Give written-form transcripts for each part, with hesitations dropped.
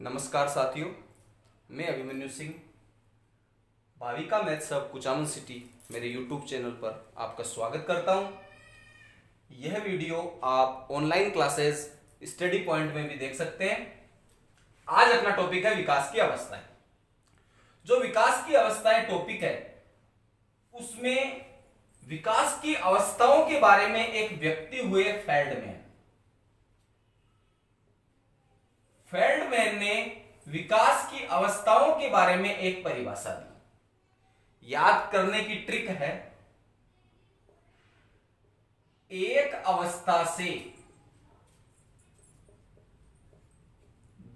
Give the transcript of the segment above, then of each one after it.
नमस्कार साथियों, मैं Abhimanyu Singh Bhavika maths hub Kuchaman city मेरे यूट्यूब चैनल पर आपका स्वागत करता हूं। यह वीडियो आप ऑनलाइन क्लासेस स्टडी पॉइंट में भी देख सकते हैं। आज अपना टॉपिक है विकास की अवस्थाएं। जो विकास की अवस्थाएं टॉपिक है उसमें विकास की अवस्थाओं के बारे में एक व्यक्ति हुए फेल्डमैन ने विकास की अवस्थाओं के बारे में एक परिभाषा दी। याद करने की ट्रिक है, एक अवस्था से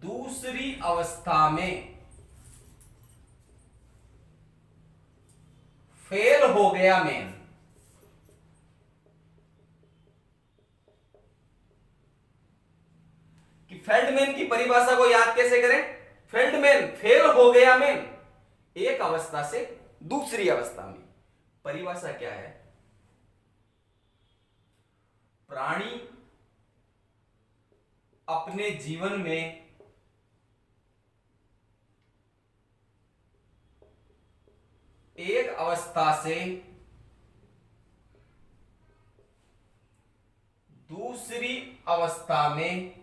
दूसरी अवस्था में फेल हो गया मैन। कि फेल्डमैन की परिभाषा को याद कैसे करें? फेल्डमैन फेल हो गया मैन, एक अवस्था से दूसरी अवस्था में। परिभाषा क्या है? प्राणी अपने जीवन में एक अवस्था से दूसरी अवस्था में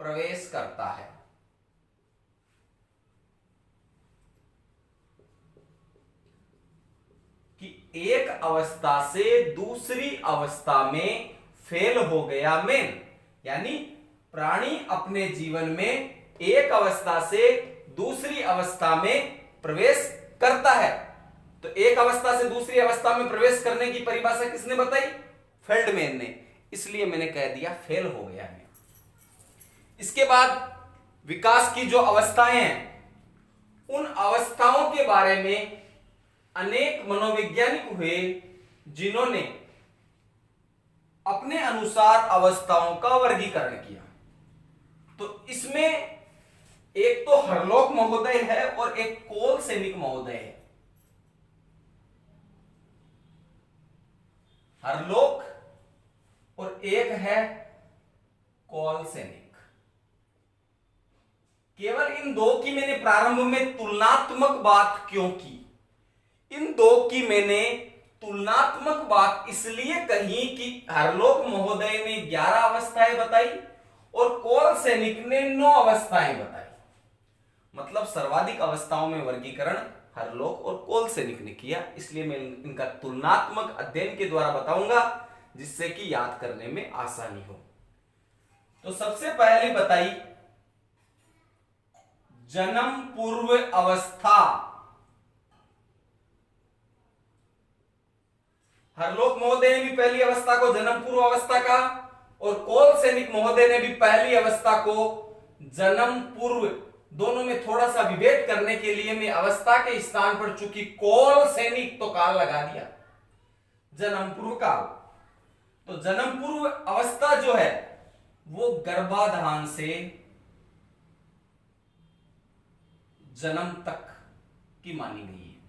प्रवेश करता है। कि एक अवस्था से दूसरी अवस्था में फेल हो गया मैन, यानी प्राणी अपने जीवन में एक अवस्था से दूसरी अवस्था में प्रवेश करता है। तो एक अवस्था से दूसरी अवस्था में प्रवेश करने की परिभाषा किसने बताई? फेल्डमैन ने। इसलिए मैंने कह दिया फेल हो गया मैन। इसके बाद विकास की जो अवस्थाएं हैं उन अवस्थाओं के बारे में अनेक मनोवैज्ञानिक हुए जिन्होंने अपने अनुसार अवस्थाओं का वर्गीकरण किया। तो इसमें एक तो हरलोक महोदय है और एक कोलसेनिक महोदय है। हरलोक और एक है कोलसेनिक। केवल इन दो की मैंने प्रारंभ में तुलनात्मक बात क्यों की? इन दो की मैंने तुलनात्मक बात इसलिए कही कि हरलोक महोदय ने 11 अवस्थाएं बताई और कोलसेनिक ने 9 अवस्थाएं बताई। मतलब सर्वाधिक अवस्थाओं में वर्गीकरण हरलोक और कोलसेनिक ने किया। इसलिए मैं इनका तुलनात्मक अध्ययन के द्वारा बताऊंगा जिससे कि याद करने में आसानी हो। तो सबसे पहले बताई जन्म पूर्व अवस्था। हरलोक महोदय ने भी पहली अवस्था को जन्म पूर्व अवस्था कहा और कोलसेनिक महोदय ने भी पहली अवस्था को जन्म पूर्व। दोनों में थोड़ा सा विभेद करने के लिए मैं अवस्था के स्थान पर चूंकि कोलसेनिक तो काल लगा दिया, जन्म पूर्व काल। तो जन्म पूर्व अवस्था जो है वो गर्भाधान से जन्म तक की मानी गई है।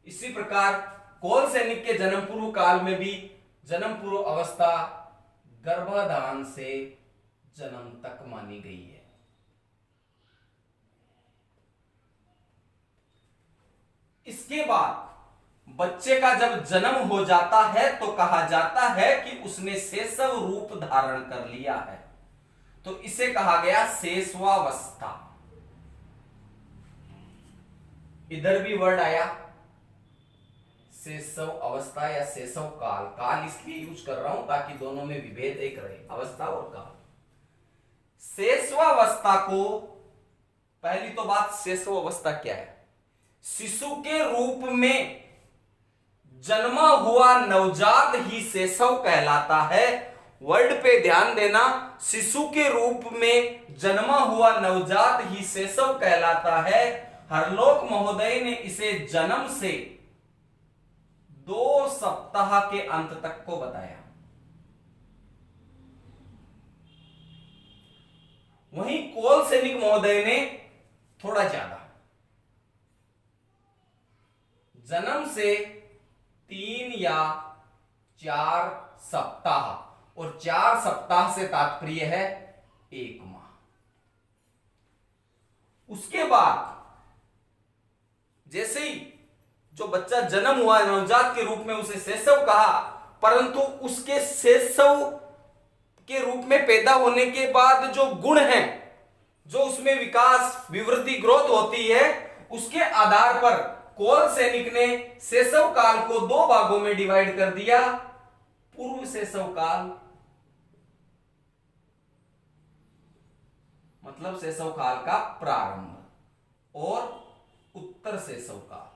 इसी प्रकार कोलसेनिक के जन्म पूर्व काल में भी जन्म पूर्व अवस्था गर्भाधान से जन्म तक मानी गई है। इसके बाद बच्चे का जब जन्म हो जाता है तो कहा जाता है कि उसने शैशव रूप धारण कर लिया है। तो इसे कहा गया शैशवावस्था। इधर भी वर्ड आया शैशव अवस्था या शैशव काल। काल इसलिए यूज कर रहा हूं ताकि दोनों में विभेद एक रहे, अवस्था और काल। शैशवावस्था को पहली तो बात, शैशव अवस्था क्या है? शिशु के रूप में जन्मा हुआ नवजात ही शैशव कहलाता है। वर्ड पे ध्यान देना, शिशु के रूप में जन्मा हुआ नवजात ही शैशव कहलाता है। हरलोक महोदय ने इसे जन्म से 2 सप्ताह के अंत तक को बताया। वहीं कोलसेनिक महोदय ने थोड़ा ज्यादा, जन्म से 3 या 4 सप्ताह और 4 सप्ताह से तात्पर्य है 1 माह। उसके बाद जैसे ही जो बच्चा जन्म हुआ नवजात के रूप में उसे शैशव कहा, परंतु उसके शैशव के रूप में पैदा होने के बाद जो गुण हैं, जो उसमें विकास विवृद्धि ग्रोथ होती है, उसके आधार पर कोल सैनिक ने शैशव काल को 2 भागों में डिवाइड कर दिया। पूर्व शैशव काल मतलब शैशव काल का प्रारंभ और उत्तर शैशव काल।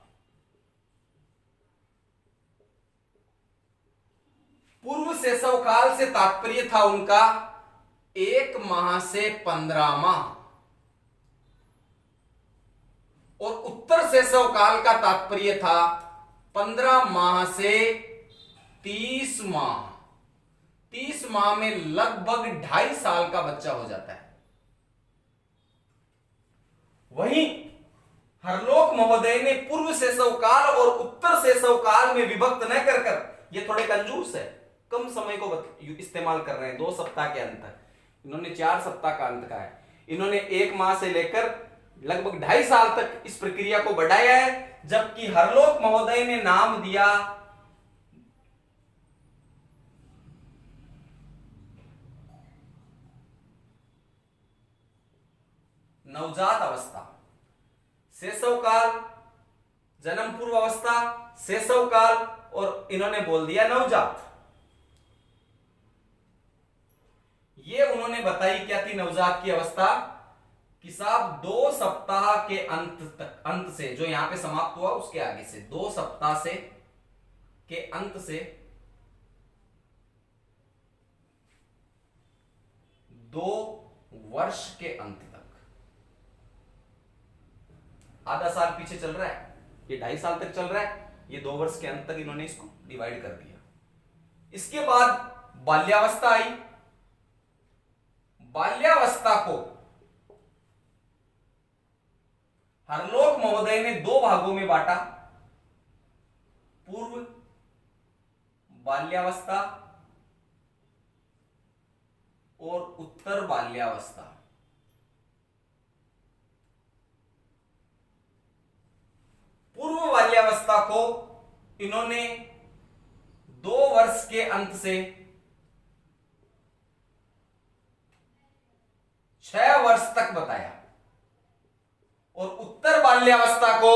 पूर्व शैशव काल से तात्पर्य था उनका 1 माह से 15 माह और उत्तर शैशव काल का तात्पर्य था 15 माह से 30 माह। 30 माह में लगभग 2.5 साल का बच्चा हो जाता है। वहीं हरलोक महोदय ने पूर्व शैशव काल और उत्तर शैशव काल में विभक्त न कर ये थोड़े कंजूस है, कम समय को इस्तेमाल कर रहे हैं। 2 सप्ताह के अंत तक, इन्होंने 4 सप्ताह का अंत का है। इन्होंने 1 माह से लेकर लगभग 2.5 साल तक इस प्रक्रिया को बढ़ाया है, जबकि हरलोक महोदय ने नाम दिया नवजात अवस्था। शैशव काल जन्म पूर्व अवस्था, शैशव काल, और इन्होंने बोल दिया नवजात। ये उन्होंने बताई क्या थी नवजात की अवस्था कि साहब 2 सप्ताह के अंत से, जो यहां पे समाप्त हुआ उसके आगे से 2 सप्ताह से के अंत से 2 वर्ष के अंत तक, आधा साल पीछे चल रहा है, ये 2.5 साल तक चल रहा है, ये 2 वर्ष के अंत तक इन्होंने इसको डिवाइड कर दिया। इसके बाद बाल्यावस्था आई। बाल्यावस्था को हरलोक महोदय ने 2 भागों में बांटा, पूर्व बाल्यावस्था और उत्तर बाल्यावस्था। पूर्व बाल्यावस्था को इन्होंने 2 वर्ष के अंत से 6 वर्ष तक बताया और उत्तर बाल्यावस्था को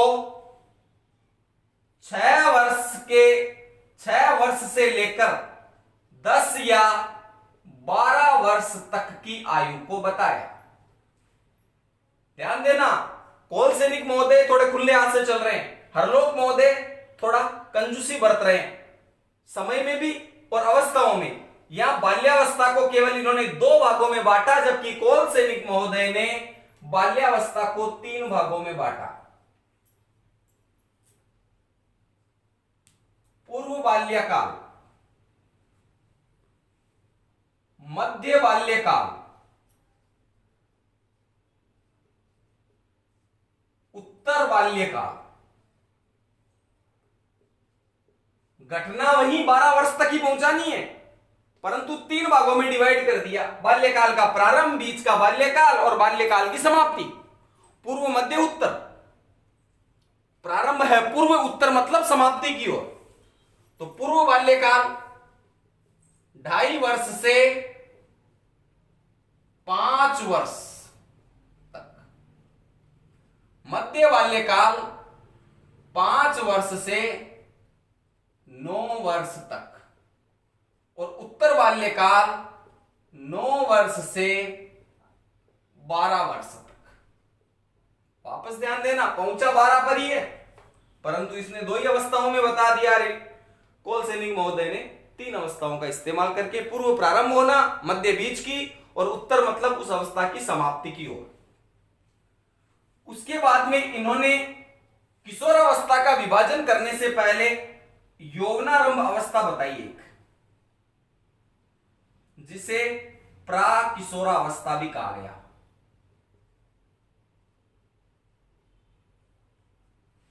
6 वर्ष से लेकर 10 या 12 वर्ष तक की आयु को बताया। ध्यान देना, कोल सैनिक महोदय थोड़े खुले हाथ से चल रहे हैं, हरलोक महोदय थोड़ा कंजूसी बरत रहे हैं, समय में भी और अवस्थाओं में। यहां बाल्यावस्था को केवल इन्होंने 2 भागों में बांटा, जबकि कोल सैनिक महोदय ने बाल्यावस्था को 3 भागों में बांटा। पूर्व बाल्यकाल, मध्य बाल्यकाल, उत्तर बाल्यकाल। घटना वही 12 वर्ष तक ही पहुंचानी है, परंतु 3 भागों में डिवाइड कर दिया। बाल्यकाल का प्रारंभ, बीच का बाल्यकाल और बाल्यकाल की समाप्ति। पूर्व मध्य उत्तर। प्रारंभ है पूर्व, उत्तर मतलब समाप्ति की ओर। तो पूर्व बाल्यकाल 2.5 वर्ष से 5 वर्ष तक, मध्य बाल्यकाल 5 वर्ष से 9 वर्ष तक और उत्तर बाल्यकाल 9 वर्ष से 12 वर्ष तक। वापस ध्यान देना, पहुंचा 12 पर ही है, परंतु इसने 2 ही अवस्थाओं में बता दिया। रे कोल सैनिक महोदय ने 3 अवस्थाओं का इस्तेमाल करके, पूर्व प्रारंभ होना, मध्य बीच की और उत्तर मतलब उस अवस्था की समाप्ति की ओर। उसके बाद में इन्होंने किशोरावस्था का विभाजन करने से पहले यौवनारंभ अवस्था बताई एक, जिसे प्राकिशोरावस्था भी कहा गया।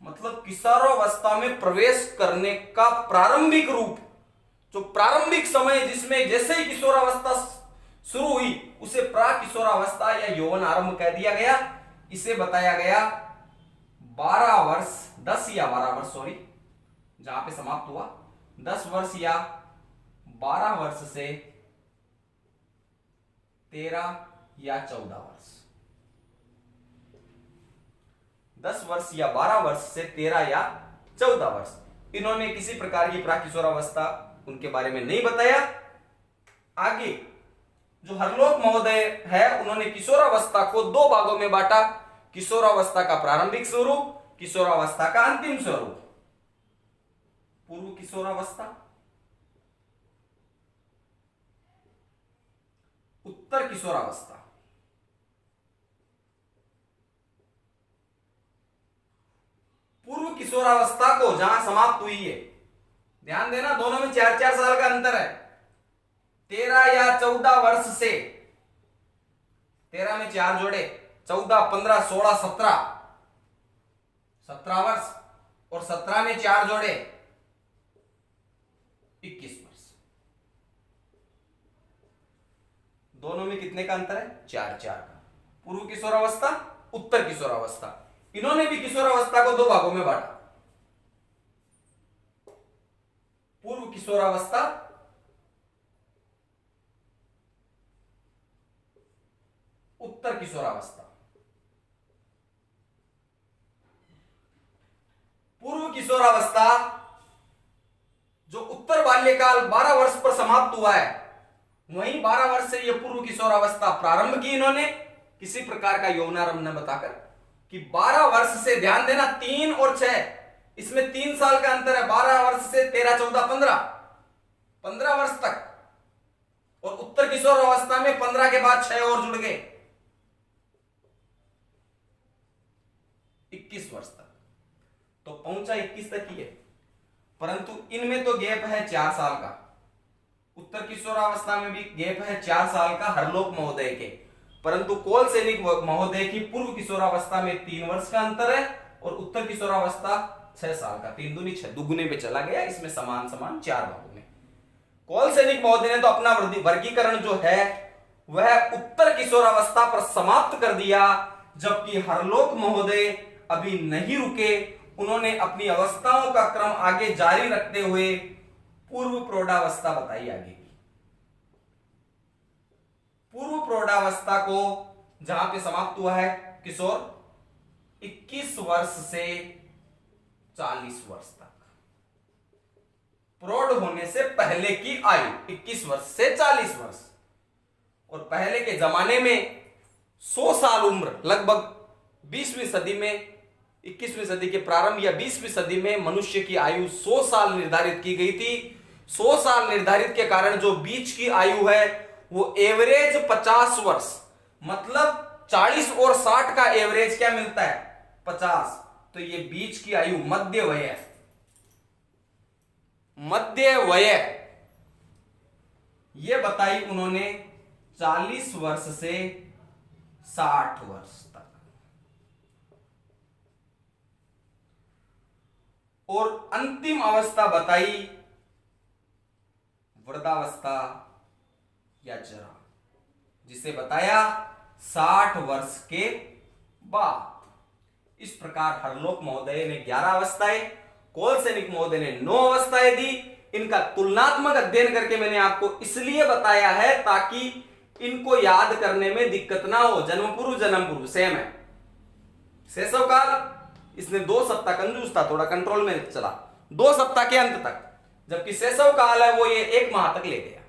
मतलब किशोरावस्था में प्रवेश करने का प्रारंभिक रूप जो प्रारंभिक समय जिसमें जैसे ही किशोरावस्था शुरू हुई उसे प्राकिशोरावस्था या यौवन आरंभ कह दिया गया। इसे बताया गया 12 वर्ष 10 या 12 वर्ष सॉरी जहां पे समाप्त हुआ 10 वर्ष या 12 वर्ष से 13 या 14 वर्ष। 10 वर्ष या 12 वर्ष से 13 या 14 वर्ष। इन्होंने किसी प्रकार की प्राकिशोरावस्था उनके बारे में नहीं बताया। आगे जो हरलोक महोदय है उन्होंने किशोरावस्था को दो भागों में बांटा, किशोरावस्था का प्रारंभिक स्वरूप, किशोरावस्था का अंतिम स्वरूप। पूर्व किशोरावस्था, उत्तर किशोरावस्था। पूर्व किशोरावस्था को जहां समाप्त हुई है, ध्यान देना दोनों में 4-4 साल का अंतर है। 13 या 14 वर्ष से 13 में 4 जोड़े 14, 15, 16, 17 वर्ष और 17 में 4 जोड़े 21 वर्ष। दोनों में कितने का अंतर है? 4-4 का। पूर्व किशोरावस्था, उत्तर किशोरावस्था। इन्होंने भी किशोरावस्था को दो भागों में बांटा, पूर्व किशोरावस्था, उत्तर किशोरावस्था। पूर्व किशोरावस्था जो उत्तर बाल्यकाल 12 वर्ष पर समाप्त हुआ है, वहीं 12 वर्ष से यह पूर्व किशोरावस्था प्रारंभ की इन्होंने, किसी प्रकार का यौनारंभ न बताकर कि 12 वर्ष से, ध्यान देना 3 और 6, इसमें 3 साल का अंतर है। 12 वर्ष से 13, 14, 15 वर्ष तक, और उत्तर किशोरावस्था में 15 के बाद 6 और जुड़ गए, 21 वर्ष तक। तो पहुंचा 21 तक ही है, परंतु इनमें तो गैप है 4 साल का। उत्तर किशोरावस्था में भी गैप है 4 साल का हरलोक महोदय के, परंतु कोल सैनिक महोदय की पूर्व किशोरावस्था में 3 वर्ष का अंतर है और उत्तर किशोरावस्था 6 साल का। 3 दूनी 6, दुगुने पे चला गया, इसमें समान समान 4 भागों में। कोल सैनिक महोदय ने तो अपना वर्गीकरण जो है वह उत्तर किशोरावस्था पर समाप्त कर दिया, जबकि हरलोक महोदय अभी नहीं रुके। उन्होंने अपनी अवस्थाओं का क्रम आगे जारी रखते हुए पूर्व प्रौढ़ावस्था बताई आगे की। पूर्व प्रौढ़ावस्था को जहां पे समाप्त हुआ है किशोर 21 वर्ष से 40 वर्ष तक। प्रौढ़ होने से पहले की आयु 21 वर्ष से 40 वर्ष। और पहले के जमाने में 100 साल उम्र, लगभग 20वीं सदी में, 21वीं सदी के प्रारंभ या 20वीं सदी में मनुष्य की आयु 100 साल निर्धारित की गई थी। 100 साल निर्धारित के कारण जो बीच की आयु है वो एवरेज 50 वर्ष, मतलब 40 और 60 का एवरेज क्या मिलता है? 50। तो ये बीच की आयु मध्य वय है। मध्य वय ये बताई उन्होंने 40 वर्ष से 60 वर्ष तक। और अंतिम अवस्था बताई वृद्धावस्था या जरा, जिसे बताया 60 वर्ष के बाद। इस प्रकार हरलोक महोदय ने 11 अवस्थाएं, कोल सैनिक महोदय ने 9 अवस्थाएं दी। इनका तुलनात्मक अध्ययन करके मैंने आपको इसलिए बताया है ताकि इनको याद करने में दिक्कत ना हो। जन्म पूर्व सेम है। शैशव काल इसने 2 सप्ताह, कंजूस था थोड़ा, कंट्रोल में चला 2 सप्ताह के अंत तक, जबकि शैशव काल है वो ये 1 माह तक ले गया।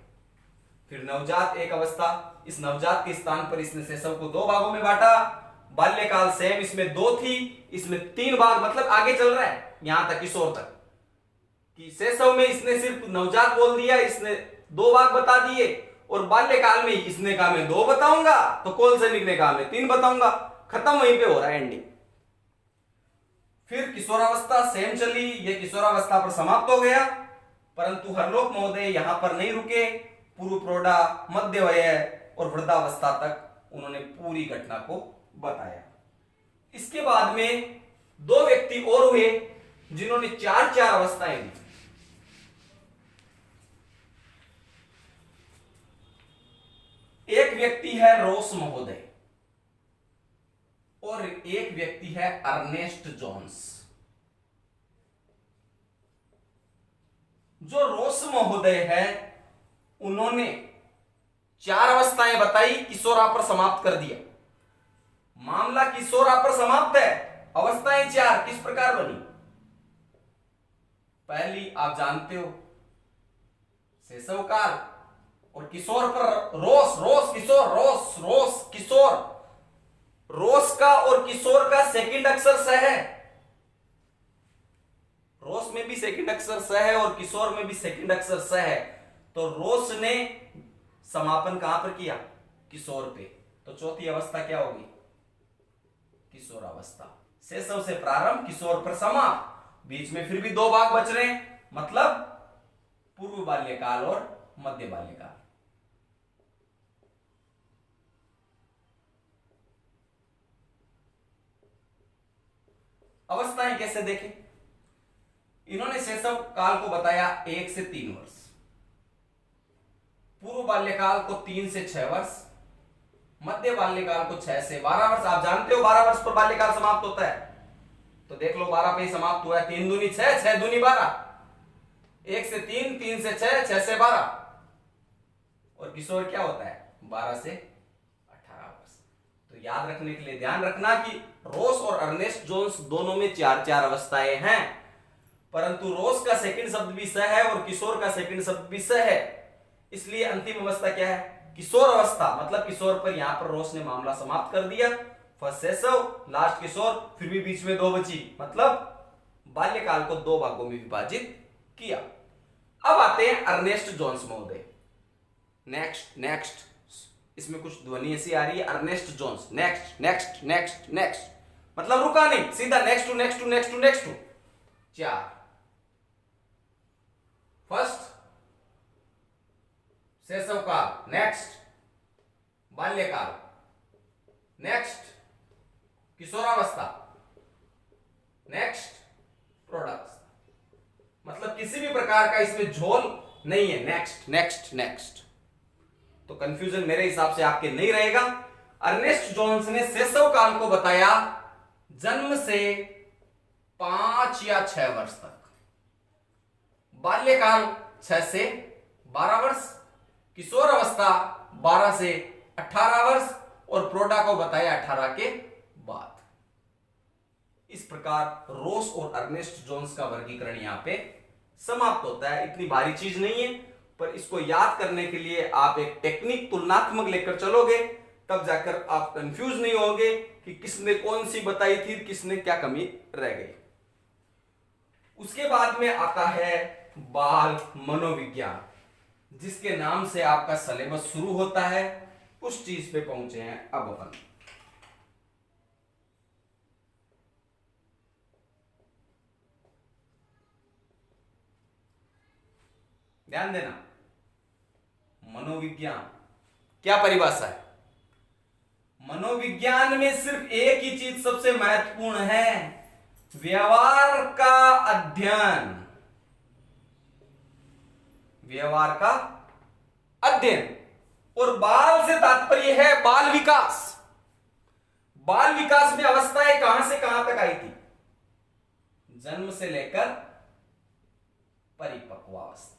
फिर नवजात एक अवस्था, इस नवजात के स्थान पर इसने शैशव को 2 भागों में बांटा। बाल्यकाल सेम, इसमें 2 थी, इसमें 3 भाग, मतलब आगे चल रहा है यहां तक किशोर तक। कि शैशव में इसने सिर्फ नवजात बोल दिया, इसने 2 भाग बता दिए, और बाल्यकाल में इसने कहा मैं 2 बताऊंगा, तो कोल सैनिक ने कहा मैं 3 बताऊंगा। खत्म वहीं पे हो रहा है, एंडिंग। फिर किशोरावस्था सेम चली, ये किशोरावस्था पर समाप्त हो गया, परंतु हरलोक महोदय यहां पर नहीं रुके। पूर्व प्रौढ़ा, मध्य वय और वृद्धावस्था तक उन्होंने पूरी घटना को बताया। इसके बाद में 2 व्यक्ति और हुए जिन्होंने 4-4 अवस्थाएं दी। व्यक्ति है रोस महोदय और एक व्यक्ति है अर्नेस्ट जोन्स। जो रोस महोदय है उन्होंने 4 अवस्थाएं बताई, किशोरा पर समाप्त कर दिया। मामला किशोरा पर समाप्त है, अवस्थाएं 4 किस प्रकार बनी? पहली आप जानते हो, शैशव काल, और किशोर पर रोस, रोस किशोर, रोस रोस किशोर। रोस का और किशोर का सेकंड अक्षर स है। रोस में भी सेकंड अक्षर स है और किशोर में भी सेकंड अक्षर स है। तो रोस ने समापन कहां पर किया? किशोर पे। तो चौथी अवस्था क्या होगी? किशोरावस्था। शैशव से प्रारंभ, किशोर पर समाप्त। बीच में फिर भी 2 भाग बच रहे हैं, मतलब पूर्व बाल्यकाल और मध्य बाल्यकाल। अवस्थाएं कैसे देखें? इन्होंने शैशव काल को बताया 1 से 3 वर्ष, पूर्व बाल्यकाल को 3 से 6 वर्ष, मध्य बाल्यकाल को 6 से 12 वर्ष। आप जानते हो 12 वर्ष पर बाल्यकाल समाप्त होता है, तो देख लो 12 पे ही समाप्त हुआ है। 3 दूनी 6, 6 दूनी 12, 1 से 3, 3 से 6, 6 से 12। और किशोर क्या होता है? 12 से 18 वर्ष। तो याद रखने के लिए ध्यान रखना कि रोस और अर्नेस्ट जोन्स दोनों में 4-4 अवस्थाएं हैं, परंतु रोस का सेकंड शब्द भी स है और किशोर का सेकंड शब्द भी स है। इसलिए अंतिम अवस्था क्या है? किशोर अवस्था। मतलब किशोर पर यहां पर रोस ने मामला समाप्त कर दिया। फर्स्ट शैशव, लास्ट किशोर, फिर भी बीच में 2 बची, मतलब बाल्यकाल को 2 भागों में विभाजित किया। अब आते हैं अर्नेस्ट जोन्स महोदय। नेक्स्ट नेक्स्ट, इसमें कुछ ध्वनि ऐसी आ रही है, Ernest Jones. Next next next next, मतलब रुका नहीं, सीधा next to next to next to next to. 4 first शैशव काल, नेक्स्ट बाल्यकाल, नेक्स्ट किशोरावस्था, नेक्स्ट प्रोडक्ट्स। मतलब किसी भी प्रकार का इसमें झोल नहीं है। नेक्स्ट नेक्स्ट नेक्स्ट, तो कंफ्यूजन मेरे हिसाब से आपके नहीं रहेगा। अर्नेस्ट जोन्स ने शैशव काल को बताया जन्म से 5 या 6 वर्ष तक, बाल्यकाल 6 से 12 वर्ष, किशोर अवस्था 12 से 18 वर्ष, और प्रोडा को बताया 18 के बाद। इस प्रकार रोस और अर्नेस्ट जोन्स का वर्गीकरण यहां पे समाप्त होता है। इतनी भारी चीज नहीं है, पर इसको याद करने के लिए आप एक टेक्निक तुलनात्मक लेकर चलोगे, तब जाकर आप कंफ्यूज नहीं होगे कि किसने कौन सी बताई थी, किसने क्या कमी रह गई। उसके बाद में आता है बाल मनोविज्ञान, जिसके नाम से आपका सिलेबस शुरू होता है। उस चीज पे पहुंचे हैं अब अपन। ध्यान देना, मनोविज्ञान क्या परिभाषा है? मनोविज्ञान में सिर्फ एक ही चीज सबसे महत्वपूर्ण है, व्यवहार का अध्ययन। व्यवहार का अध्ययन। और बाल से तात्पर्य है बाल विकास। बाल विकास में अवस्थाएं कहां से कहां तक आई थी? जन्म से लेकर परिपक्वावस्था।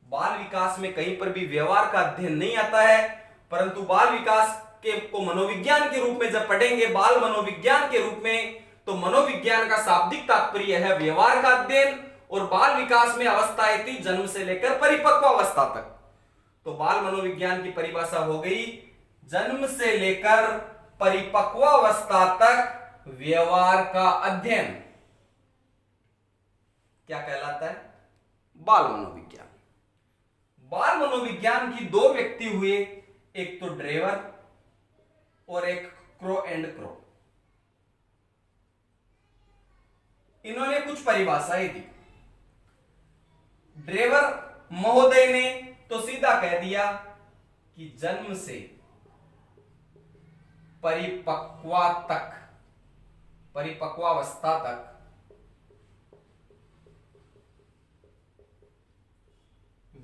बाल विकास में कहीं पर भी व्यवहार का अध्ययन नहीं आता है, परंतु बाल विकास के को मनोविज्ञान के रूप में जब पढ़ेंगे, बाल मनोविज्ञान के रूप में, तो मनोविज्ञान का शाब्दिक तात्पर्य है व्यवहार का अध्ययन। और बाल विकास में अवस्थाएं थी जन्म से लेकर परिपक्वावस्था तक। तो बाल मनोविज्ञान की परिभाषा हो गई, जन्म से लेकर परिपक्वावस्था तक व्यवहार का अध्ययन क्या कहलाता है? बाल मनोविज्ञान। बाल मनोविज्ञान की 2 व्यक्ति हुए, एक तो ड्रेवर और एक क्रो एंड क्रो। इन्होंने कुछ परिभाषाएं दी। ड्रेवर महोदय ने तो सीधा कह दिया कि जन्म से परिपक्वावस्था तक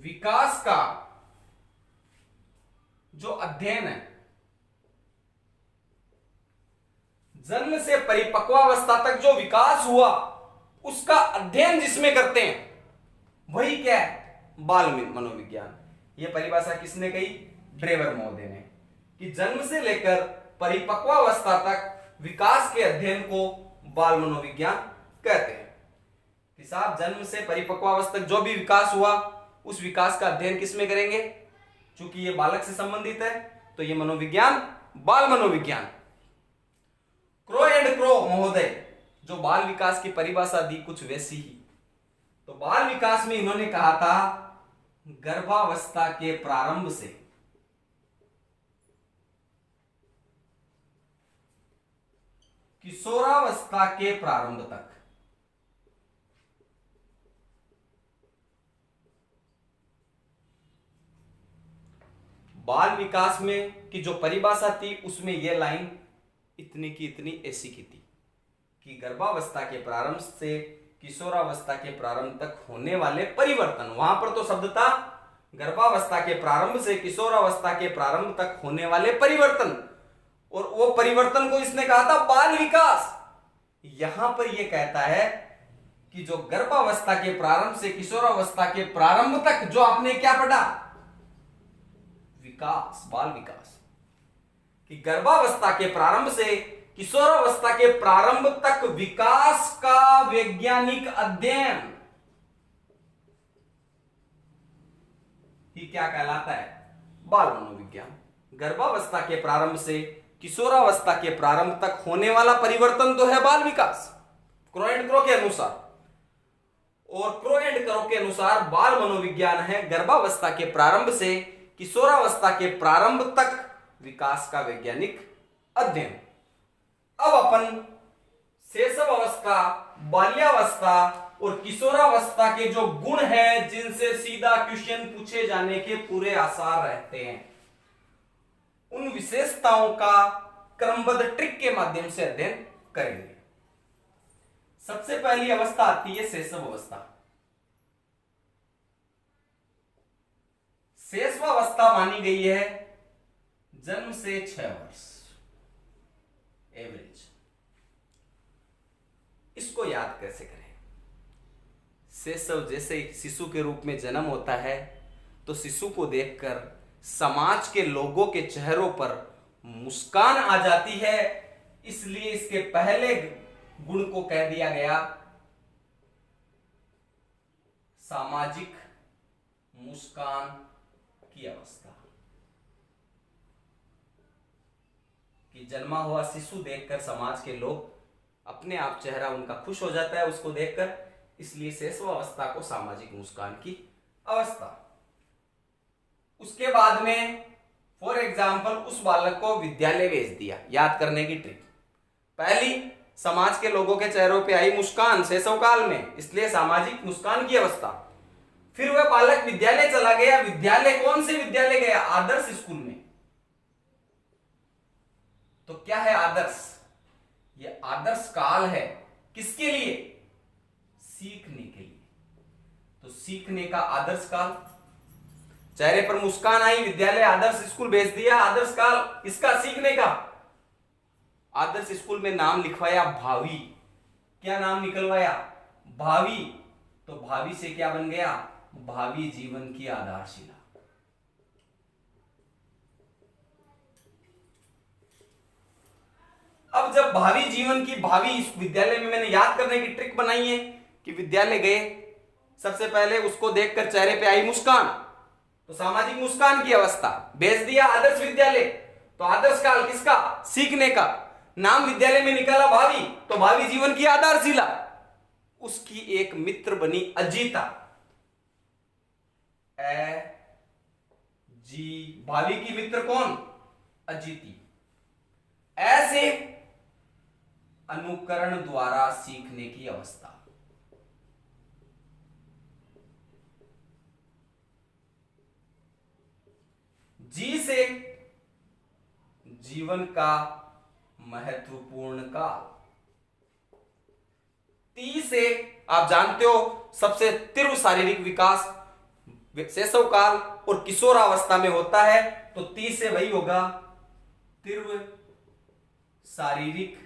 विकास का जो अध्ययन है, जन्म से परिपक्वावस्था तक जो विकास हुआ उसका अध्ययन जिसमें करते हैं वही क्या है? बाल मनोविज्ञान। यह परिभाषा किसने कही? ड्रेवर महोदय ने, कि जन्म से लेकर परिपक्वावस्था तक विकास के अध्ययन को बाल मनोविज्ञान कहते हैं। कि साहब जन्म से परिपक्वावस्था तक जो भी विकास हुआ उस विकास का अध्ययन किसमें करेंगे? चूंकि ये बालक से संबंधित है तो ये मनोविज्ञान बाल मनोविज्ञान। क्रो एंड क्रो महोदय जो बाल विकास की परिभाषा दी कुछ वैसी ही। तो बाल विकास में इन्होंने कहा था गर्भावस्था के प्रारंभ से किशोरावस्था के प्रारंभ तक बाल विकास में की जो परिभाषा थी उसमें यह लाइन इतनी की इतनी ऐसी की थी कि गर्भावस्था के प्रारंभ से किशोरावस्था के प्रारंभ तक होने वाले परिवर्तन। वहां पर तो शब्द था गर्भावस्था के प्रारंभ से किशोरावस्था के प्रारंभ तक होने वाले परिवर्तन, और वो परिवर्तन को इसने कहा था बाल विकास। यहां पर यह कहता है कि जो गर्भावस्था के प्रारंभ से किशोरावस्था के प्रारंभ तक जो आपने क्या पढ़ा? विकास, बाल विकास। कि गर्भावस्था के प्रारंभ से किशोरावस्था के प्रारंभ तक विकास का वैज्ञानिक अध्ययन ही क्या कहलाता है? बाल मनोविज्ञान। गर्भावस्था के प्रारंभ से किशोरावस्था के प्रारंभ तक होने वाला परिवर्तन तो है बाल विकास, क्रो एंड क्रो के अनुसार। और क्रो एंड क्रो के अनुसार बाल मनोविज्ञान है गर्भावस्था के प्रारंभ से किशोरावस्था के प्रारंभ तक विकास का वैज्ञानिक अध्ययन। अब अपन शैशव अवस्था, बाल्यावस्था और किशोरावस्था के जो गुण हैं जिनसे सीधा क्वेश्चन पूछे जाने के पूरे आसार रहते हैं, उन विशेषताओं का क्रमबद्ध ट्रिक के माध्यम से अध्ययन करेंगे। सबसे पहली अवस्था आती है शैशव अवस्था। शैशवावस्था मानी गई है जन्म से 6 वर्ष एवरेज। इसको याद कैसे करें? शैशव जैसे शिशु के रूप में जन्म होता है तो शिशु को देखकर समाज के लोगों के चेहरों पर मुस्कान आ जाती है, इसलिए इसके पहले गुण को कह दिया गया सामाजिक मुस्कान की अवस्था। कि जन्मा हुआ शिशु देखकर समाज के लोग अपने आप चेहरा उनका खुश हो जाता है उसको देखकर, इसलिए शैशवावस्था को सामाजिक मुस्कान की अवस्था। उसके बाद में फॉर एग्जाम्पल उस बालक को विद्यालय भेज दिया। याद करने की ट्रिक, पहली समाज के लोगों के चेहरों पे आई मुस्कान शैशव काल में, इसलिए सामाजिक मुस्कान की अवस्था। फिर वह बालक विद्यालय चला गया। विद्यालय कौन से विद्यालय गया? आदर्श स्कूल में। तो क्या है आदर्श? यह आदर्श काल है किसके लिए? सीखने के लिए। तो सीखने का आदर्श काल, चेहरे पर मुस्कान आई, विद्यालय आदर्श स्कूल भेज दिया, आदर्श काल इसका सीखने का। आदर्श स्कूल में नाम लिखवाया भावी। क्या नाम निकलवाया? भावी। तो भावी से क्या बन गया? भावी जीवन की आधारशिला। अब जब भावी जीवन की भावी इस विद्यालय में मैंने याद करने की ट्रिक बनाई है कि विद्यालय गए, सबसे पहले उसको देखकर चेहरे पे आई मुस्कान, तो सामाजिक मुस्कान की अवस्था। भेज दिया आदर्श विद्यालय, तो आदर्श काल किसका? सीखने का। नाम विद्यालय में निकाला भावी, तो भावी जीवन की आधारशिला। उसकी एक मित्र बनी अजीता। जी भावी की मित्र कौन? अजीती। ऐसे अनुकरण द्वारा सीखने की अवस्था। जी से जीवन का महत्वपूर्ण काल। ती से आप जानते हो सबसे तीव्र शारीरिक विकास शैशव काल और किशोरावस्था में होता है। तो 30 से वही होगा तीव्र शारीरिक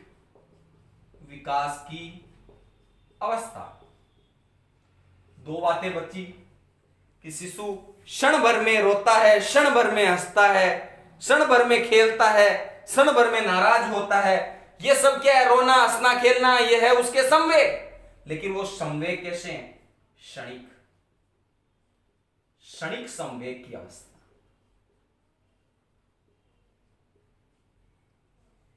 विकास की अवस्था। दो बातें बची कि शिशु क्षण भर में रोता है, क्षण भर में हंसता है, क्षण भर में खेलता है, क्षण भर में नाराज होता है। ये सब क्या है? रोना, हंसना, खेलना, ये है उसके संवेग। लेकिन वो संवेग कैसे हैं? क्षणिक, क्षणिक संवेग की अवस्था।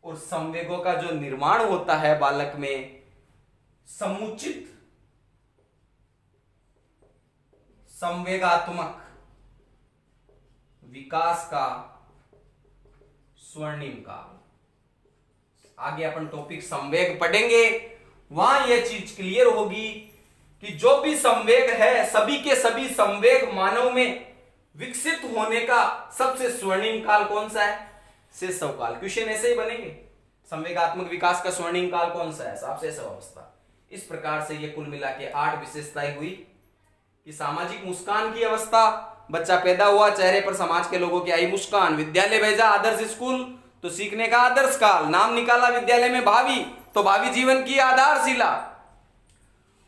और संवेगों का जो निर्माण होता है बालक में, समुचित संवेगात्मक विकास का स्वर्णिम काल। आगे अपन टॉपिक संवेग पढ़ेंगे, वहां यह चीज क्लियर होगी कि जो भी संवेग है, सभी के सभी संवेग मानव में विकसित होने का सबसे स्वर्णिम काल कौन सा है? शैशव काल। क्वेश्चन ऐसे ही बनेंगे, संवेगात्मक विकास का स्वर्णिम काल कौन सा है? साफ शैशव अवस्था। इस प्रकार से ये कुल मिला के 8 विशेषताएं हुई कि सामाजिक मुस्कान की अवस्था, बच्चा पैदा हुआ, चेहरे पर समाज के लोगों की आई मुस्कान, विद्यालय भेजा, आदर्श स्कूल तो सीखने का आदर्श काल, नाम निकाला विद्यालय में भावी तो भावी जीवन की आधारशिला,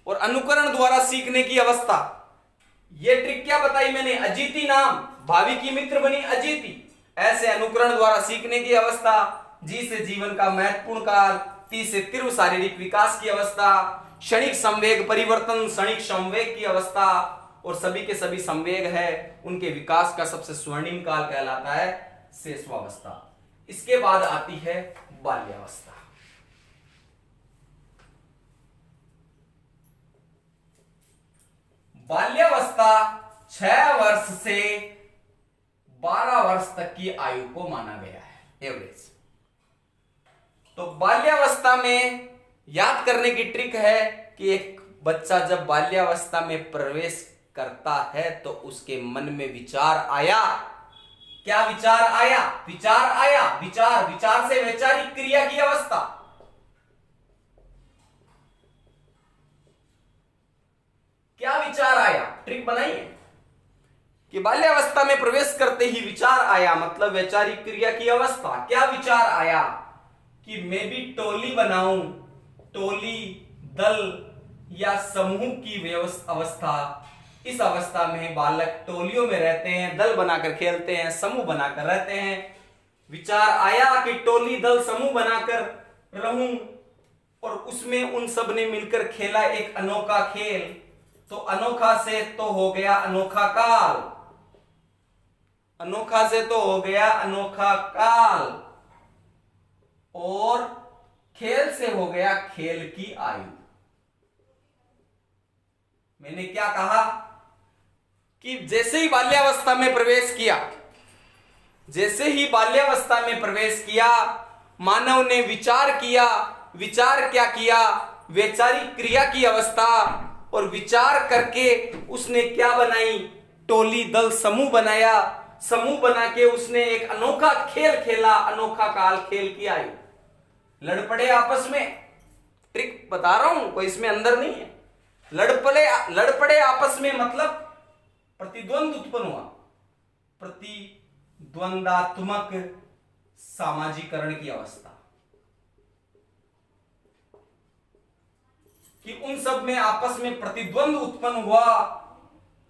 और अनुकरण द्वारा सीखने की अवस्था। ये ट्रिक क्या बताई मैंने? अजीति नाम, भावी की मित्र बनी अजीति। ऐसे अनुकरण द्वारा सीखने की अवस्था, जी से जीवन का महत्वपूर्ण काल, ती से तीव्र शारीरिक विकास की अवस्था, क्षणिक संवेग परिवर्तन, क्षणिक संवेग की अवस्था, और सभी के सभी संवेग है उनके विकास का सबसे स्वर्णिम काल कहलाता है शैशवावस्था। इसके बाद आती है बाल्यावस्था। बाल्यावस्था 6 वर्ष से 12 वर्ष तक की आयु को माना गया है एवरेज। तो बाल्यावस्था में याद करने की ट्रिक है कि एक बच्चा जब बाल्यावस्था में प्रवेश करता है तो उसके मन में विचार आया। क्या विचार आया? विचार आया, विचार, विचार से वैचारिक क्रिया की अवस्था। क्या विचार आया? ट्रिक बनाइए कि बाल्यावस्था में प्रवेश करते ही विचार आया, मतलब वैचारिक क्रिया की अवस्था। क्या विचार आया? कि मैं भी टोली बनाऊं, टोली, दल या समूह की अवस्था। इस अवस्था में बालक टोलियों में रहते हैं, दल बनाकर खेलते हैं, समूह बनाकर रहते हैं। विचार आया कि टोली, दल, समूह बनाकर रहूं, और उसमें उन सब ने मिलकर खेला एक अनोखा खेल। तो अनोखा से तो हो गया अनोखा काल, अनोखा से तो हो गया अनोखा काल, और खेल से हो गया खेल की आयु। मैंने क्या कहा कि जैसे ही बाल्यावस्था में प्रवेश किया, जैसे ही बाल्यावस्था में प्रवेश किया, मानव ने विचार किया। विचार क्या किया? वैचारिक क्रिया की अवस्था। और विचार करके उसने क्या बनाई? टोली, दल, समूह बनाया। समूह बना के उसने एक अनोखा खेल खेला, अनोखा काल, खेल की आयु। लड़ पड़े आपस में, ट्रिक बता रहा हूं, कोई इसमें अंदर नहीं है। लड़ पड़े आपस में मतलब प्रतिद्वंद उत्पन्न हुआ, प्रतिद्वंदात्मक सामाजिकरण की अवस्था, कि उन सब में आपस में प्रतिद्वंद उत्पन्न हुआ।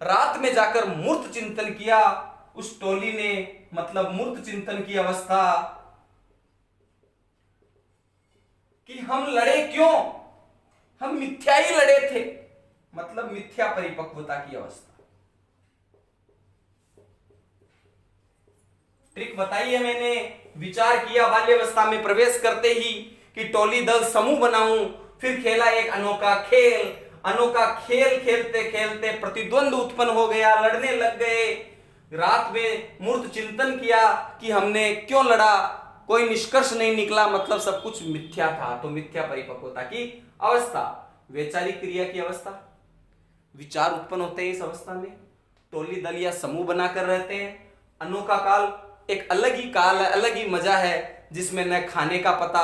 रात में जाकर मूर्त चिंतन किया उस टोली ने, मतलब मूर्त चिंतन की अवस्था, कि हम लड़े क्यों? हम मिथ्या ही लड़े थे, मतलब मिथ्या परिपक्वता की अवस्था। ट्रिक बताई है मैंने। विचार किया बाल्यावस्था में प्रवेश करते ही कि टोली, दल, समूह बनाऊं, फिर खेला एक अनोखा खेल। अनोखा खेल खेलते खेलते प्रतिद्वंद उत्पन्न हो गया, लड़ने लग गए। रात में मूर्त चिंतन किया कि हमने क्यों लड़ा, कोई निष्कर्ष नहीं निकला, मतलब सब कुछ मिथ्या था। तो मिथ्या परिपक्वता की अवस्था, वैचारिक क्रिया की अवस्था। विचार उत्पन्न होते हैं इस अवस्था में, टोली, दल या समूह बनाकर रहते हैं। अनोखा काल एक अलग ही काल है, अलग ही मजा है, जिसमें न खाने का पता,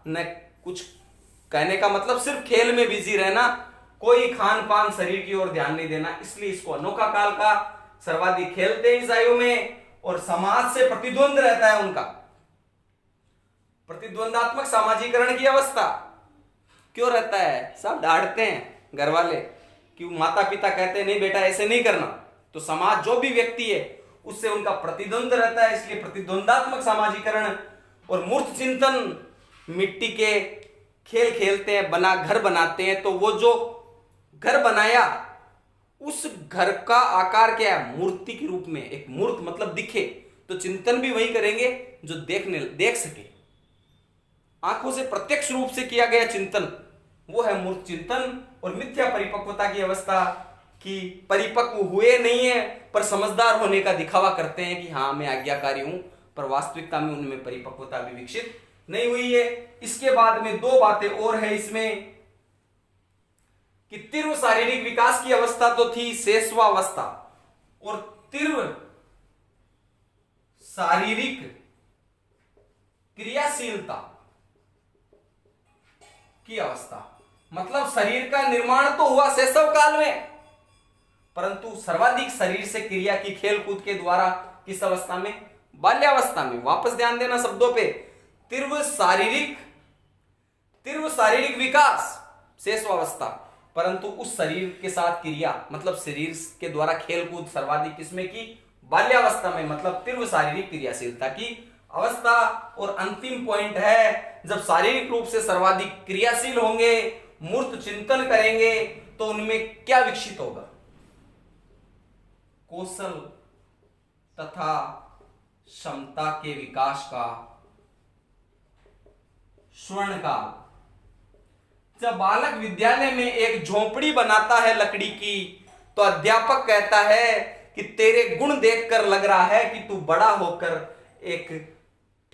न कुछ कहने का मतलब, सिर्फ खेल में बिजी रहना, कोई खान पान, शरीर की ओर ध्यान नहीं देना। इसलिए इसको अनोखा काल का। सर्वाधिक खेलते हैं इस आयु में, और समाज से प्रतिद्वंद रहता है उनका, प्रतिद्वंदात्मक सामाजिकरण की अवस्था। क्यों रहता है? सब डांटते हैं घर वाले, क्यों माता पिता कहते हैं नहीं बेटा ऐसे नहीं करना, तो समाज जो भी व्यक्ति है उससे उनका प्रतिद्वंद रहता है, इसलिए प्रतिद्वंदात्मक सामाजिकरण। और मूर्त चिंतन, मिट्टी के खेल खेलते हैं, बना घर बनाते हैं, तो वो जो घर बनाया उस घर का आकार क्या है? मूर्ति के रूप में, एक मूर्त मतलब दिखे, तो चिंतन भी वही करेंगे जो देख सके, आंखों से प्रत्यक्ष रूप से किया गया चिंतन, वो है मूर्त चिंतन। और मिथ्या परिपक्वता की अवस्था कि परिपक्व हुए नहीं है पर समझदार होने का दिखावा करते हैं कि हाँ मैं आज्ञाकारी हूं, पर वास्तविकता में उनमें परिपक्वता भी विकसित नहीं हुई है। इसके बाद में दो बातें और है इसमें कि तीव्र शारीरिक विकास की अवस्था तो थी शेषवावस्था, और तीव्र शारीरिक क्रियाशीलता की अवस्था, मतलब शरीर का निर्माण तो हुआ शैशव काल में, परंतु सर्वाधिक शरीर से क्रिया की खेलकूद के द्वारा किस अवस्था में? बाल्यावस्था में। वापस ध्यान देना शब्दों पे, तीव्र शारीरिक विकास शेषवावस्था, परंतु उस शरीर के साथ क्रिया मतलब शरीर के द्वारा खेलकूद सर्वाधिक किसमें की? बाल्यावस्था में, मतलब तीव्र शारीरिक क्रियाशीलता की अवस्था। और अंतिम पॉइंट है जब शारीरिक रूप से सर्वाधिक क्रियाशील होंगे, मूर्त चिंतन करेंगे, तो उनमें क्या विकसित होगा? कौशल तथा क्षमता के विकास का स्वर्णकाल। जब बालक विद्यालय में एक झोपड़ी बनाता है लकड़ी की, तो अध्यापक कहता है कि तेरे गुण देखकर लग रहा है कि तू बड़ा होकर एक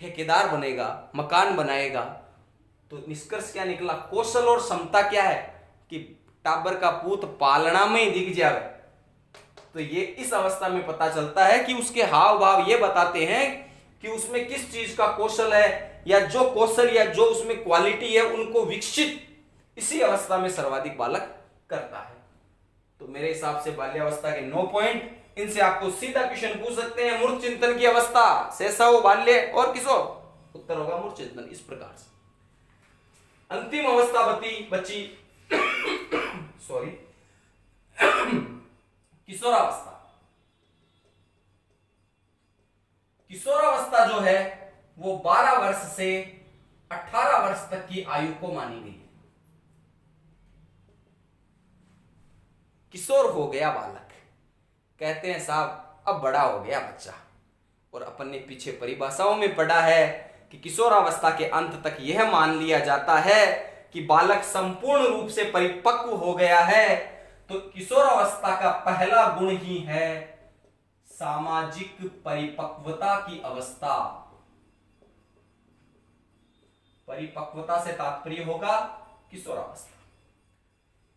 ठेकेदार बनेगा, मकान बनाएगा। तो निष्कर्ष क्या निकला? कौशल और क्षमता क्या है कि टाबर का पूत पालना में ही दिख जावे। तो ये इस अवस्था में पता चलता है कि उसके हाव भाव ये बताते हैं कि उसमें किस चीज का कौशल है, या जो कौशल या जो उसमें क्वालिटी है उनको विकसित इसी अवस्था में सर्वाधिक बालक करता है। तो मेरे हिसाब से बाल्यावस्था के 9 पॉइंट, इनसे आपको सीधा क्वेश्चन पूछ सकते हैं। मूर्त चिंतन की अवस्था शैशव, बाल्य और किशोर, उत्तर होगा मूर्त चिंतन। इस प्रकार से अंतिम अवस्था बची सॉरी किशोरावस्था। किशोरावस्था जो है वो 12 वर्ष से 18 वर्ष तक की आयु को मानी गई है। किशोर हो गया बालक, कहते हैं साहब अब बड़ा हो गया बच्चा, और अपन ने पीछे परिभाषाओं में पढ़ा है कि किशोरावस्था के अंत तक यह मान लिया जाता है कि बालक संपूर्ण रूप से परिपक्व हो गया है। तो किशोरावस्था का पहला गुण ही है सामाजिक परिपक्वता की अवस्था। परिपक्वता से तात्पर्य होगा किशोरावस्था,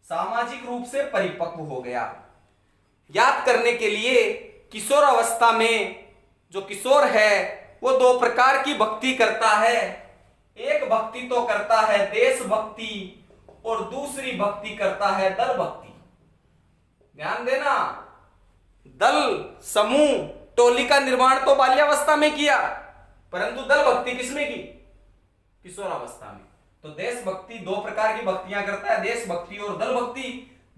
सामाजिक रूप से परिपक्व हो गया। याद करने के लिए किशोरावस्था में जो किशोर है वो 2 प्रकार की भक्ति करता है। एक भक्ति तो करता है देशभक्ति, और दूसरी भक्ति करता है दल भक्ति। ध्यान देना, दल, समूह, टोली का निर्माण तो बाल्यावस्था में किया, परंतु दल भक्ति किसमें की? किशोरावस्था में। तो देशभक्ति 2 प्रकार की भक्तियां करता है, देशभक्ति और दल भक्ति।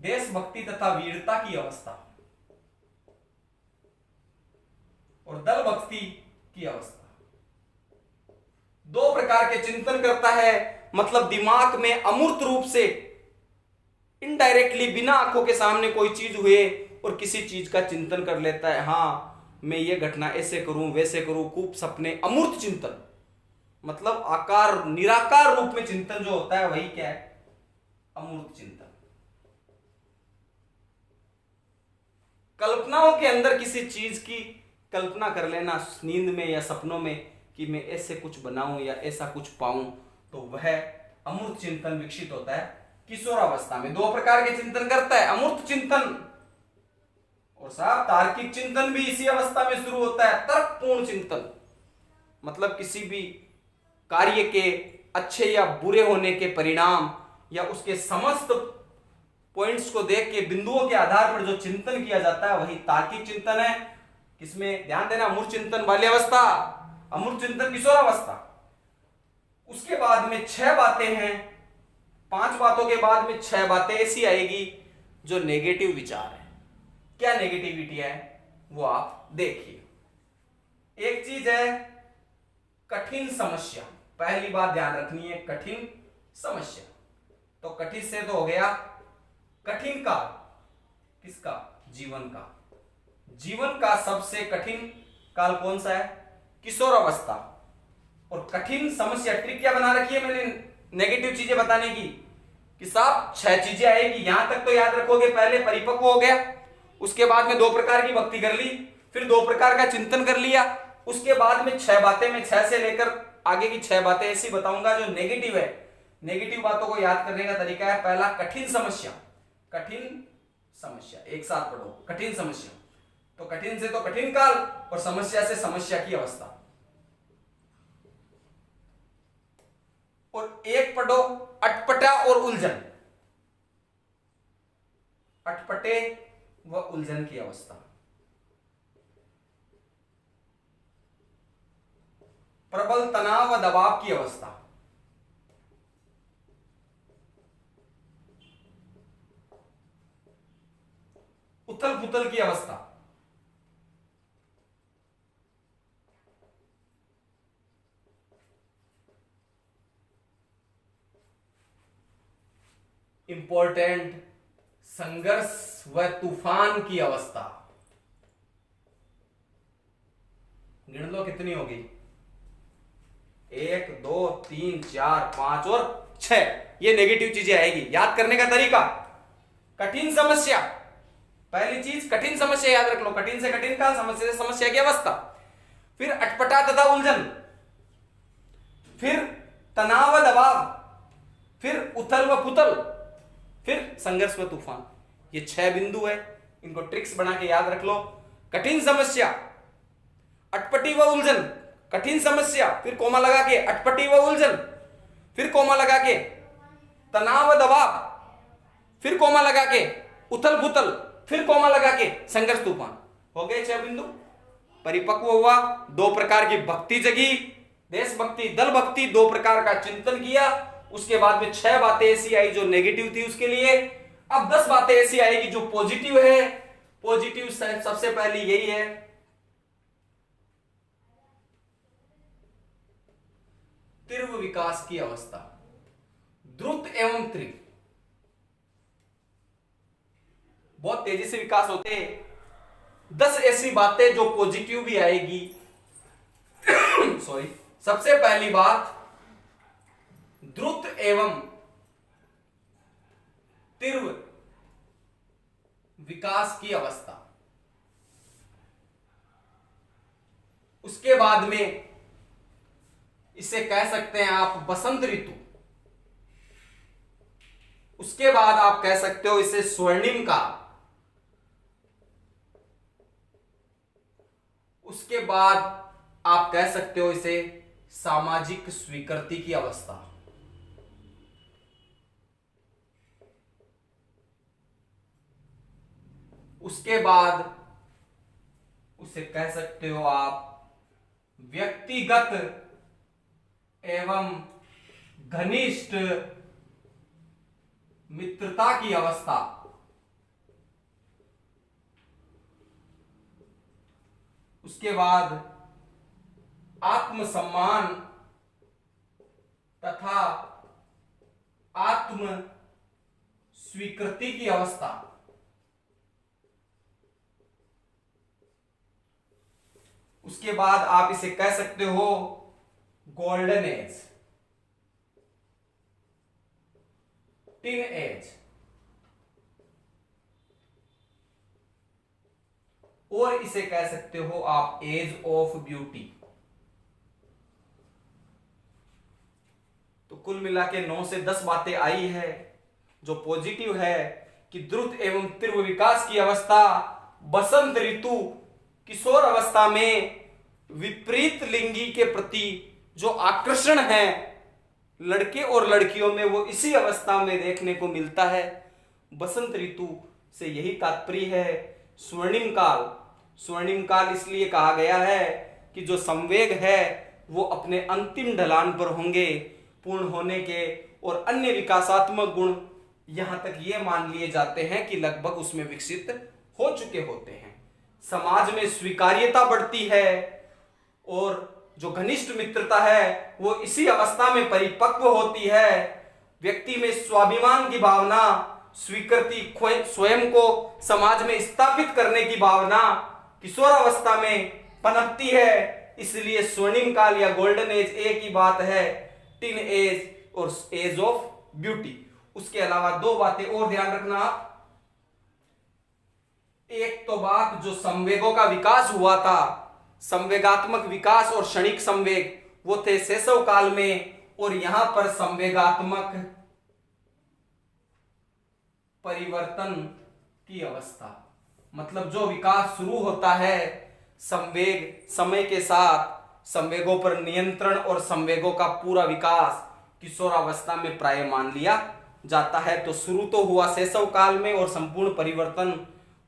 देशभक्ति तथा वीरता की अवस्था और दल भक्ति की अवस्था, 2 प्रकार के चिंतन करता है। मतलब दिमाग में अमूर्त रूप से इनडायरेक्टली बिना आंखों के सामने कोई चीज हुए और किसी चीज का चिंतन कर लेता है, हाँ मैं ये घटना ऐसे करूं वैसे करूं, खूब सपने, अमूर्त चिंतन। मतलब आकार निराकार रूप में चिंतन जो होता है वही क्या है? अमूर्त चिंतन। कल्पनाओं के अंदर किसी चीज की कल्पना कर लेना नींद में या सपनों में कि मैं ऐसे कुछ बनाऊं या ऐसा कुछ पाऊं, तो वह अमूर्त चिंतन विकसित होता है किशोरावस्था में। 2 प्रकार के चिंतन करता है, अमूर्त चिंतन और साहब तार्किक चिंतन भी इसी अवस्था में शुरू होता है। तर्कपूर्ण चिंतन मतलब किसी भी कार्य के अच्छे या बुरे होने के परिणाम या उसके समस्त पॉइंट्स को देख के बिंदुओं के आधार पर जो चिंतन किया जाता है वही तार्किक चिंतन है। किसमें? ध्यान देना, अमूर्त चिंतन बाल्यावस्था, अमूर्त चिंतन किशोरावस्था। उसके बाद में 6 बातें हैं, 5 बातों के बाद में 6 बातें ऐसी आएगी जो नेगेटिव विचार है। क्या नेगेटिविटी है वो आप देखिए। एक चीज है कठिन समस्या, पहली बात ध्यान रखनी है, कठिन समस्या। तो कठिन से तो हो गया कठिन का, किसका? जीवन का। जीवन का सबसे कठिन काल कौन सा है? किशोरावस्था। और कठिन समस्या, ट्रिक क्या बना रखी है मैंने नेगेटिव चीजें बताने की कि साहब 6 चीजें आएगी, यहां तक तो याद रखोगे। पहले परिपक्व हो गया, उसके बाद में 2 प्रकार की भक्ति कर ली, फिर 2 प्रकार का चिंतन कर लिया, उसके बाद में 6 बातें, मैं 6 से लेकर आगे की 6 बातें ऐसी बताऊंगा जो नेगेटिव है। नेगेटिव बातों को याद करने का तरीका है, पहला कठिन समस्या। कठिन समस्या एक साथ पढ़ो, कठिन समस्या। तो कठिन से तो कठिन काल और समस्या से समस्या की अवस्था। और एक पढ़ो अटपटा और उलझन, अटपटे व उलझन की अवस्था। प्रबल तनाव व दबाव की अवस्था। उथल पुथल की अवस्था। इंपॉर्टेंट संघर्ष व तूफान की अवस्था। गिन लो कितनी होगी? 1 2 3 4 5 और 6। ये नेगेटिव चीजें आएगी। याद करने का तरीका, कठिन समस्या, पहली चीज कठिन समस्या याद रख लो, कठिन से कठिन काल, समस्या से समस्या की अवस्था। फिर अटपटा तथा उलझन, फिर तनाव व दबाव, फिर उथल व पुथल, फिर संघर्ष व तूफान। ये 6 बिंदु है, इनको ट्रिक्स बना के याद रख लो। कठिन समस्या, अटपटी व उलझन, कठिन समस्या, फिर कोमा लगा के अटपटी व उलझन, फिर कोमा लगा के तनाव व दबाव, फिर कोमा लगा के उथल पुथल, फिर कोमा लगा के संघर्ष तूफान। हो गए 6 बिंदु। परिपक्व हुआ, 2 प्रकार की भक्ति जगी, देशभक्ति, दल भक्ति, 2 प्रकार का चिंतन किया। उसके बाद में 6 बातें ऐसी आई जो नेगेटिव थी उसके लिए। अब 10 बातें ऐसी आएगी जो पॉजिटिव है। पॉजिटिव सबसे पहली यही है, तीव्र विकास की अवस्था, द्रुत एवं तीव्र, बहुत तेजी से विकास होते हैं। 10 ऐसी बातें जो पॉजिटिव भी आएगी। सॉरी, सबसे पहली बात द्रुत एवं तीव्र विकास की अवस्था। उसके बाद में इसे कह सकते हैं आप बसंत ऋतु। उसके बाद आप कह सकते हो इसे स्वर्णिम काल। उसके बाद आप कह सकते हो इसे सामाजिक स्वीकृति की अवस्था। उसके बाद उसे कह सकते हो आप व्यक्तिगत एवं घनिष्ठ मित्रता की अवस्था। उसके बाद आत्मसम्मान तथा आत्म स्वीकृति की अवस्था। उसके बाद आप इसे कह सकते हो गोल्डन एज, टीन एज, और इसे कह सकते हो आप एज ऑफ ब्यूटी। तो कुल मिला के 9 से 10 बातें आई है जो पॉजिटिव है कि द्रुत एवं तीव्र विकास की अवस्था, बसंत ऋतु, किशोर अवस्था में विपरीत लिंगी के प्रति जो आकर्षण है लड़के और लड़कियों में वो इसी अवस्था में देखने को मिलता है। बसंत ऋतु से यही तात्पर्य है। स्वर्णिम काल, स्वर्णिम काल इसलिए कहा गया है कि जो संवेग है वो अपने अंतिम ढलान पर होंगे, पूर्ण होने के, और अन्य विकासात्मक गुण यहां तक ये मान लिए जाते हैं कि लगभग उसमें विकसित हो चुके होते हैं। समाज में स्वीकार्यता बढ़ती है और जो घनिष्ठ मित्रता है वो इसी अवस्था में परिपक्व होती है। व्यक्ति में स्वाभिमान की भावना, स्वीकृति, स्वयं को समाज में स्थापित करने की भावना किशोरावस्था में पनपती है। इसलिए स्वर्णिम काल या गोल्डन एज एक ही बात है, टीन एज और एज ऑफ ब्यूटी। उसके अलावा दो बातें और ध्यान रखना आप। एक तो बात जो संवेगों का विकास हुआ था, संवेगात्मक विकास और क्षणिक संवेग, वो थे शैशव काल में, और यहां पर संवेगात्मक परिवर्तन की अवस्था, मतलब जो विकास शुरू होता है संवेग, समय के साथ संवेगों पर नियंत्रण और संवेगों का पूरा विकास किशोरावस्था में प्राय मान लिया जाता है। तो शुरू तो हुआ शैशव काल में और संपूर्ण परिवर्तन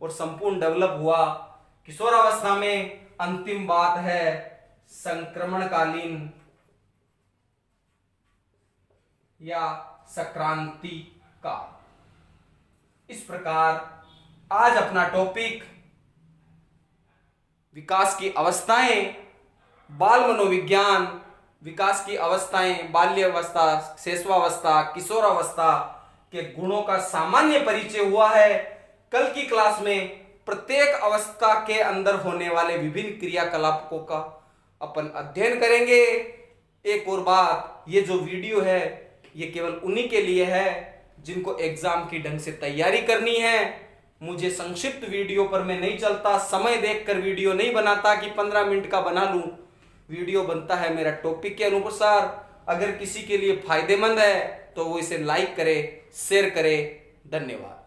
और संपूर्ण डेवलप हुआ किशोरावस्था में। अंतिम बात है संक्रमणकालीन या संक्रांति काल। इस प्रकार आज अपना टॉपिक विकास की अवस्थाएं, बाल मनोविज्ञान, विकास की अवस्थाएं, बाल्यावस्था, शैशवावस्था, किशोरावस्था के गुणों का सामान्य परिचय हुआ है। कल की क्लास में प्रत्येक अवस्था के अंदर होने वाले विभिन्न क्रियाकलापों का अपन अध्ययन करेंगे। एक और बात, ये जो वीडियो है ये केवल उन्हीं के लिए है जिनको एग्जाम की ढंग से तैयारी करनी है। मुझे संक्षिप्त वीडियो पर मैं नहीं चलता, समय देखकर वीडियो नहीं बनाता कि 15 मिनट का बना लूं। वीडियो बनता है मेरा टॉपिक के अनुसार। अगर किसी के लिए फायदेमंद है तो वो इसे लाइक करे, शेयर करे। धन्यवाद।